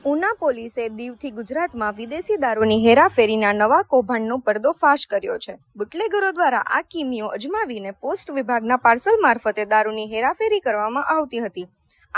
ઉના પોલીસે દીવથી ગુજરાતમાં વિદેશી દારૂની હેરાફેરીના નવા કૌભાંડનો પર્દોફાશ કર્યો છે. બુટલેગરો દ્વારા આ કિમીઓ અજમાવીને પોસ્ટ વિભાગના પાર્સલ મારફતે દારૂની હેરાફેરી કરવામાં આવતી હતી.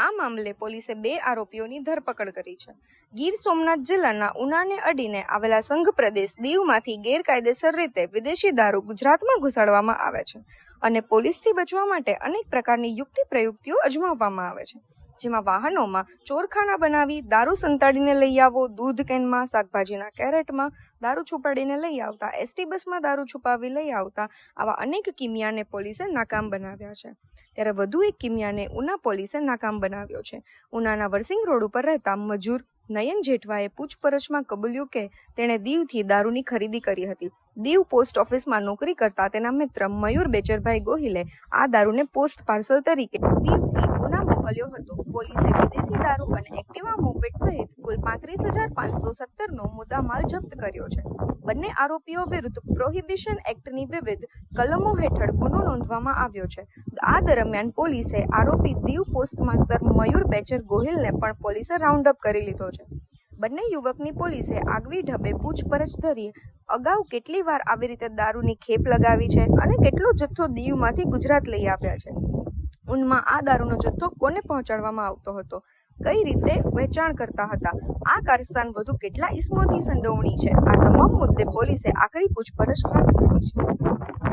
આ મામલે પોલીસે 2 આરોપીઓની ધરપકડ કરી છે. ગીર સોમનાથ જિલ્લાના ઉનાને અડીને આવેલા સંઘ પ્રદેશ દીવમાંથી ગેરકાયદેસર રીતે વિદેશી દારૂ ગુજરાતમાં ઘુસાડવામાં આવે છે અને પોલીસથી બચવા માટે અનેક પ્રકારની યુક્તિ પ્રયુક્તિઓ અજમાવવામાં આવે છે. જેમાં વાહનોમાં ચોરખાના બનાવી દારૂ સંતાડીને લઈ આવો, દૂધ કેનમાં, શાકભાજીના કેરેટમાં દારૂ છુપાડીને લઈ આવતા, એસટી બસમાં દારૂ છુપાવી લઈ આવતા આવા અનેક કિમિયાને પોલીસે નાકામ બનાવ્યા છે. ત્યારે વધુ એક કિમિયાને ઉના પોલીસે નાકામ બનાવ્યો છે. ઉનાના વરસિંગ રોડ ઉપર રહેતા મજૂર નયન જેઠવાએ પૂછપરછમાં કબૂલ્યું કે તેણે દીવથી દારૂની ખરીદી કરી હતી. દીવ પોસ્ટ ઓફિસમાં નોકરી કરતા તેના મિત્ર મયુર બેચરભાઈ ગોહિલે આ દારૂને પોસ્ટ પાર્સલ તરીકે દીવથી ઉના મોકલ્યો હતો. પોલીસે વિદેશી દારૂ અને એક્ટિવા મોપેડ સહિત કુલ 35,517નો મુદ્દામાલ જપ્ત કર્યો છે. બંને આરોપીઓ વિરુદ્ધ પ્રોહિબિશન એક્ટની વિવિધ કલમો હેઠળ ગુનો નોંધવામાં આવ્યો છે. આ દરમિયાન પોલીસે આરોપી દીવ પોસ્ટ માસ્ટર મયુર બેચર ગોહિલને પણ પોલીસે રાઉન્ડ અપ કરી લીધો છે. બંને યુવકની પોલીસે આગવી ઢબે પૂછપરછ ધરી અગાઉ કેટલી વાર આવી રીતે દારૂની ખેપ લગાવી છે અને કેટલો જથ્થો દીવમાંથી ગુજરાત લઈ આવ્યા છે, ઉનમાં આ દારૂનો જથ્થો કોને પહોંચાડવામાં આવતો હતો, કઈ રીતે વેચાણ કરતા હતા, આ કારસ્તાન વધુ કેટલા ઇસમોથી સંડોવણી છે, આ તમામ મુદ્દે પોલીસે આકરી પૂછપરછ હાથ ધરી છે.